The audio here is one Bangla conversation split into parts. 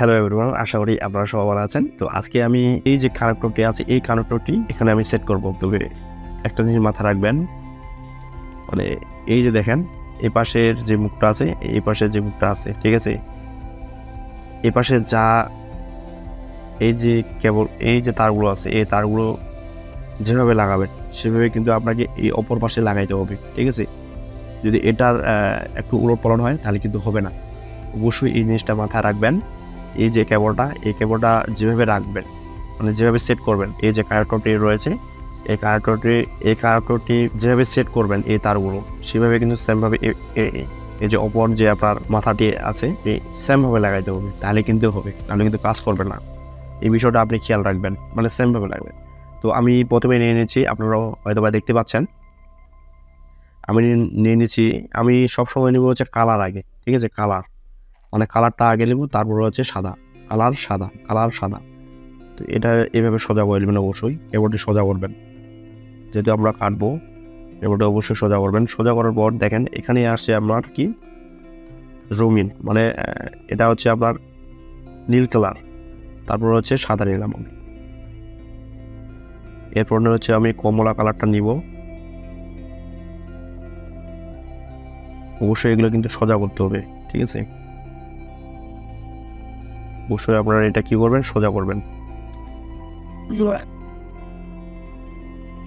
হ্যালো এভরিওয়ান, আশা করি আপনারা সবাই ভালো আছেন। তো আজকে আমি এই যে কানেক্টরটি আছে, এই কানেক্টরটি এখানে আমি সেট করব। তবে একটা জিনিস মাথা রাখবেন, মানে এই যে দেখেন এই পাশের যে মুখটা আছে, এই পাশের যে মুখটা আছে, ঠিক আছে, এই পাশে যা এই যে কেবল এই যে তারগুলো আছে, এই তারগুলো যেভাবে লাগাবেন সেভাবে কিন্তু আপনাকে এই অপর পাশে লাগাইতে হবে, ঠিক আছে। যদি এটার একটু উলটপালট হয় তাহলে কিন্তু হবে না। অবশ্যই এই জিনিসটা মাথায় রাখবেন। এই যে কেবলটা, এই কেবলটা যেভাবে রাখবেন, মানে যেভাবে সেট করবেন, এই যে কানেক্টরটি রয়েছে, এই কানেক্টরটি যেভাবে সেট করবেন এই তারগুলো, সেভাবে কিন্তু সেমভাবে এই যে অপর যে আপনার মাথাটি আছে এই সেমভাবে লাগাইতে হবে, তাহলে কিন্তু হবে, তাহলে কিন্তু কাজ করবে না। এই বিষয়টা আপনি খেয়াল রাখবেন, মানে সেমভাবে লাগবে। তো আমি প্রথমে নিয়ে নিচ্ছি, আপনারাও হয়তো বা দেখতে পাচ্ছেন, আমি নিয়ে নিচ্ছি। আমি সবসময় নেব হচ্ছে কালার আগে, ঠিক আছে, কালার, মানে কালারটা আগে নেব, তারপরে হচ্ছে সাদা, কালার সাদা। তো এটা এভাবে সোজা করে নেবেন, অবশ্যই কেবলটি সোজা করবেন। যেহেতু আমরা কাটবো, কেবলটা অবশ্যই সোজা করবেন। সোজা করার পর দেখেন এখানে আসছে আপনার কি রঙিন, মানে এটা হচ্ছে আপনার নীল কালার, তারপর হচ্ছে সাদা নিলাম আমি। এরপর হচ্ছে আমি কমলা কালারটা নিব। অবশ্যই এগুলো কিন্তু সোজা করতে হবে, ঠিক আছে। অবশ্যই আপনারা এটা কি করবেন, সোজা করবেন।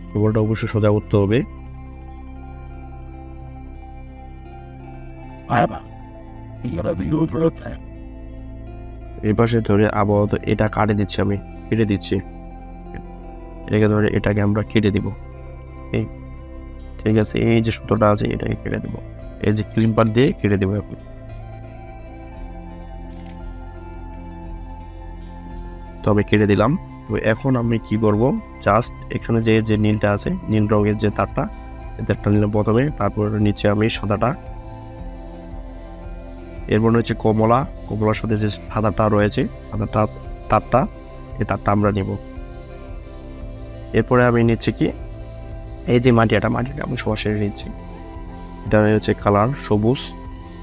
কেবলটা অবশ্যই সোজা করতে হবে। এই পাশে ধরে আপাতত এটা কাটে দিচ্ছি, আমি কেটে দিচ্ছি। এটাকে ধরে এটাকে আমরা কেটে দিব, ঠিক আছে। এই যে সুতোটা আছে এটাকে কেটে দেবো, এই যে ক্লিপার দিয়ে কেটে দেবো এখন। তো আমি কেটে দিলাম। তো এখন আমি কি করব, জাস্ট এখানে যে যে নীলটা আছে, নীল রঙের যে তারটা, এই তারটা নিলাম প্রথমে, তারপর নিচে আমি সাদাটা, এরপর হচ্ছে কমলার সাথে যে সাদাটা রয়েছে, সাদাটা তারটা, এই তারটা আমরা নিব। এরপরে আমি নিচ্ছি কি, এই যে মাটিয়াটা আমি সবার শেষে নিচ্ছি। এটা হচ্ছে কালার সবুজ,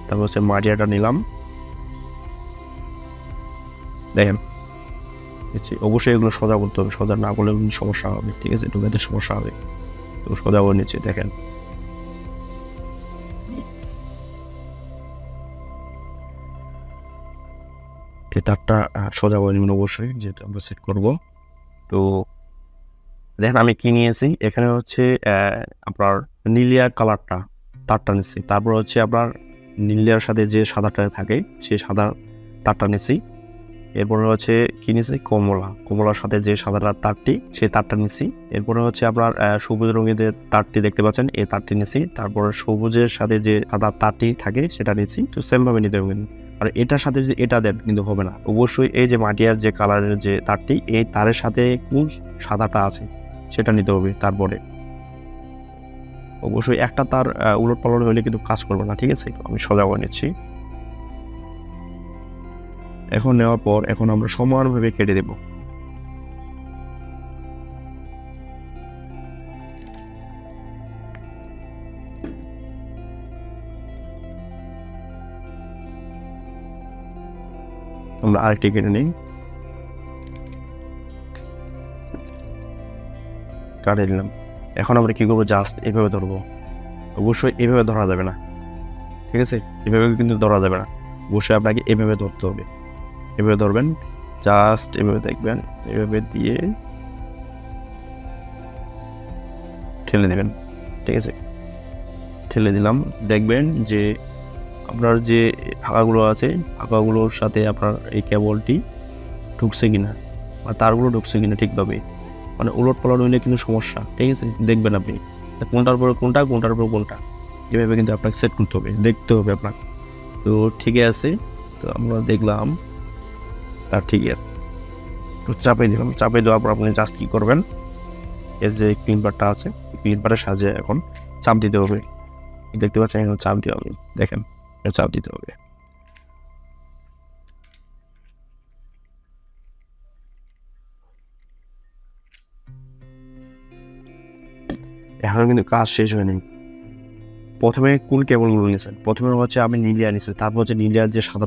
তারপর হচ্ছে মাটিয়াটা নিলাম। দেখেন অবশ্যই এগুলো সোজা করতে হবে, সোজা না করলে সমস্যা হবে, ঠিক আছে, ঢুকাতে সমস্যা হবে। তো সোজা করে নিচ্ছি, দেখেন। এই তারটা সোজা করে নেবেন অবশ্যই, যেহেতু আমরা সেট করব। তো দেখেন আমি কি নিয়েছি, এখানে হচ্ছে আপনার নীলিয়া কালারটা তারটা নিচ্ছি, তারপর হচ্ছে আপনার নীলিয়ার সাথে যে সাদাটা থাকে সেই সাদা তারটা নিচ্ছি। এরপরে হচ্ছে কি নিচ্ছি, কমলার সাথে যে সাদাটা তারটি, সেই তারটা নিচ্ছি। এরপরে হচ্ছে আপনার সবুজ রঙের যে তারটি দেখতে পাচ্ছেন, এই তারটি নিচ্ছি। তারপরে সবুজের সাথে যে সাদা তারটি থাকে সেটা নিচ্ছি। তো সেমভাবে নিতে হবে, আর এটার সাথে যদি এটা দেন কিন্তু হবে না। অবশ্যই এই যে মাটিয়ার যে কালারের যে তারটি, এই তারের সাথে কোন সাদাটা আছে সেটা নিতে হবে। তারপরে অবশ্যই একটা তার উলট পালট হলে কিন্তু কাজ করবে না, ঠিক আছে। আমি সোজা করে নিচ্ছি। এখন নেওয়ার পর এখন আমরা সমানভাবে কেটে দেব। আমরা আরেকটি কেটে নিই, কাটে নিলাম। এখন আমরা কি করবো, জাস্ট এভাবে ধরবো। অবশ্যই এভাবে ধরা যাবে না, ঠিক আছে, এভাবে কিন্তু ধরা যাবে না। অবশ্যই আপনাকে এভাবে ধরতে হবে, এভাবে ধরবেন, জাস্ট এভাবে দেখবেন, এভাবে দিয়ে ঠেলে দেবেন, ঠিক আছে। ঠেলে দিলাম, দেখবেন যে আপনার যে ফাঁকাগুলো আছে, ফাঁকাগুলোর সাথে আপনার এই কেবলটি ঢুকছে কিনা বা তারগুলো ঢুকছে কিনা ঠিকভাবে, মানে উলট পালট হইলে কিন্তু সমস্যা, ঠিক আছে। দেখবেন আপনি কোনটার উপরে কোনটা, কোনটার উপরে কোনটা, এভাবে কিন্তু আপনাকে সেট করতে হবে, দেখতে হবে আপনাকে। তো ঠিকই আছে, তো আমরা দেখলাম তার ঠিকই আছে। তো চাপে দিলাম, চাপে দেওয়ার পর আপনি জাস্ট কী করবেন, এর যে ক্লিপারটা আছে, ক্লিপারের সাহায্যে এখন চাপ দিতে হবে। দেখতে পাচ্ছেন এখন চাপ দিতে হবে, দেখেন চাপ দিতে হবে। এখনো কিন্তু কাজ শেষ হয়নি। প্রথমে কোন কেবলগুলো নিয়েছেন, প্রথমে হচ্ছে আমি নীলিয়া নিছি, তারপর হচ্ছে নীলিয়ার যে সাদা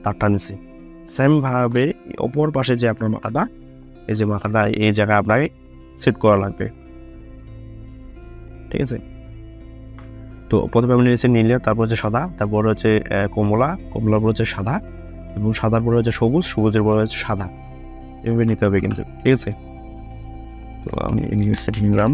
তারটা নিছি, সেমভাবে অপর পাশে যে আপনার মাথাটা, এই যে মাথাটা এই জায়গায় আপনাকে সেট করা লাগবে, ঠিক আছে। তো প্রথমে আপনি নিচে নীলের, তারপর হচ্ছে সাদা, তারপর হচ্ছে কমলার পর হচ্ছে সাদা, এবং সাদার পরে হচ্ছে সবুজ, সবুজের পরে হচ্ছে সাদা, এভাবে নিতে হবে কিন্তু, ঠিক আছে। তো আমি সেট নিলাম।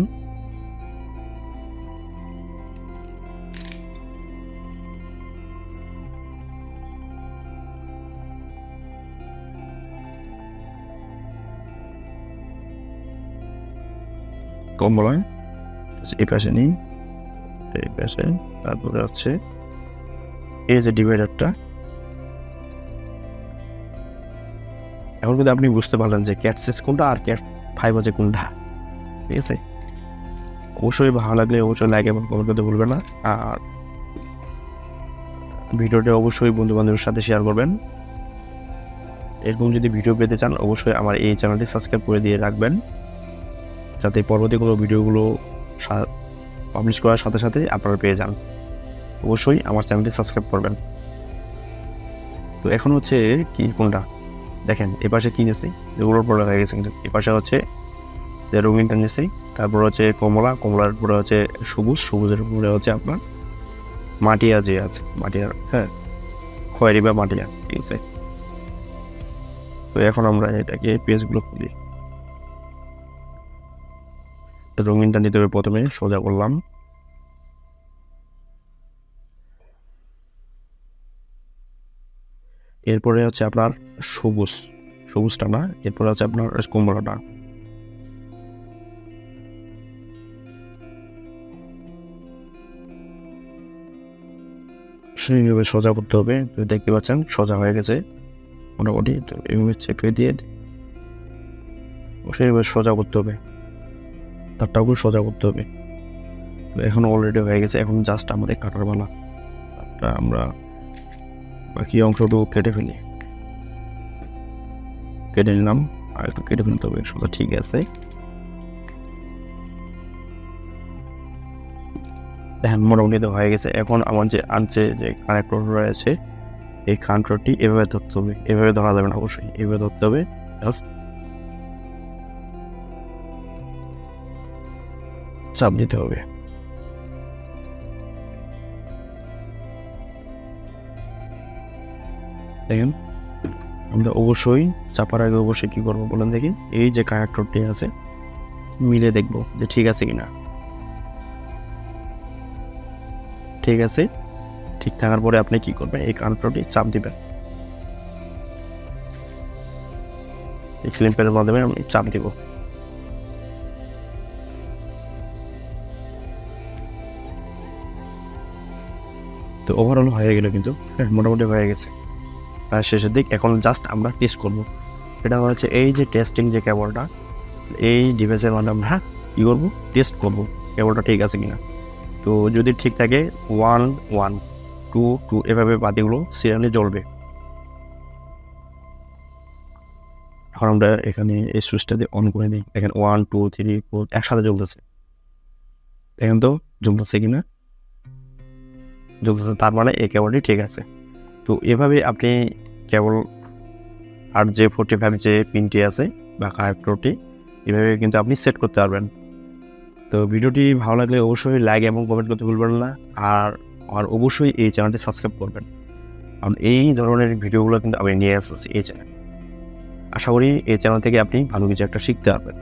কমলা এই পাশে নিই, এই পাশে, তারপরে হচ্ছে এই যে ডিভাইডারটা। এখন কিন্তু আপনি বুঝতে পারলেন যে ক্যাট 6 কোনটা আর ক্যাট 5 হচ্ছে কোনটা, ঠিক আছে। অবশ্যই ভালো লাগলে অবশ্যই লাইক এবং কমেন্ট করতে ভুলবেন না, আর ভিডিওটা অবশ্যই বন্ধু বান্ধবের সাথে শেয়ার করবেন। এরকম যদি ভিডিও পেতে চান অবশ্যই আমার এই চ্যানেলটি সাবস্ক্রাইব করে দিয়ে রাখবেন, যাতে পরবর্তী কোনো ভিডিওগুলো পাবলিশ করার সাথে সাথে আপনারা পেয়ে যান। অবশ্যই আমার চ্যানেলটি সাবস্ক্রাইব করবেন। তো এখন হচ্ছে কি কোনটা দেখেন, এপাশে কি নিয়েছি, এগুলোর পরে হয়ে গেছে কিন্তু এপাশে হচ্ছে যে রঙিনটা নিয়েছি, তারপর হচ্ছে কমলার পরে হচ্ছে সবুজের পরে হচ্ছে আপনার মাটিয়া যে আছে, মাটিয়া, হ্যাঁ, খয়েরি বা মাটিয়া, ঠিক আছে। তো এখন আমরা এটাকে পেজগুলো খুলি। রঙিনটা নিতে হবে, প্রথমে সোজা করলাম, এরপরে হচ্ছে আপনার সবুজটা না, এরপরে হচ্ছে আপনার কমলাটা, সেইভাবে সোজা করতে হবে। তো দেখতে পাচ্ছেন সোজা হয়ে গেছে মোটামুটি। তো এইভাবে চেপে দিয়ে সেইভাবে সোজা করতে হবে, তারটাও সোজা করতে হবে। তো এখন অলরেডি হয়ে গেছে, এখন জাস্ট আমাদের কাটার পালা। আমরা বাকি অংশটুকু কেটে ফেলি, কেটে নিলাম, আর একটু কেটে ফেলতে হবে সোজা, ঠিক আছে। দেখেন মোটামুটি তো হয়ে গেছে। এখন আমার যে আনছে যে কানেক্টর রয়েছে, এই কানেক্টরটি এভাবে ধরতে হবে, এভাবে ধরা যাবে না, অবশ্যই এভাবে ধরতে হবে, জাস্ট চাপ দিতে হবে। দেখেন আমরা অবশ্যই চাপার আগে অবশ্যই কি করবো বলেন দেখি, এই যে কানেক্টরটি আছে মিলে দেখবো যে ঠিক আছে কিনা। ঠিক আছে, ঠিক থাকার পরে আপনি কি করবেন, এই কানেক্টরটি চাপ দিবেন, এই ক্লিম্পের মাধ্যমে আমি চাপ দিব। তো ওভারঅল হয়ে গেল কিন্তু, হ্যাঁ মোটামুটি হয়ে গেছে, আর শেষের দিক। এখন জাস্ট আমরা টেস্ট করবো, এটা হচ্ছে এই যে টেস্টিং যে কেবলটা, এই ডিভাইসের মাধ্যমে আমরা কী করবো, টেস্ট করবো কেবলটা ঠিক আছে কিনা। তো যদি ঠিক থাকে 1 1 2 2 এভাবে বাতিগুলো সিরিয়ালি জ্বলবে। এখন আমরা এখানে এই সুইচটা দিয়ে অন করে দিই, দেখেন 1 2 3 4 একসাথে জ্বলতেছে, দেখেন তো জ্বলতেছে কিনা, জ্বলতেছে, তার মানে এই কেবলটি ঠিক আছে। তো এভাবে আপনি কেবল RJ45 যে পিনটি আছে বা কানেক্টরটি, এভাবে কিন্তু আপনি সেট করতে পারবেন। তো ভিডিওটি ভালো লাগলে অবশ্যই লাইক এবং কমেন্ট করতে ভুলবেন না, আর অবশ্যই এই চ্যানেলটি সাবস্ক্রাইব করবেন, কারণ এই ধরনের ভিডিওগুলো কিন্তু আমি নিয়ে আসছি এই চ্যানেল। আশা করি এই চ্যানেল থেকে আপনি ভালো কিছু একটা শিখতে পারবেন।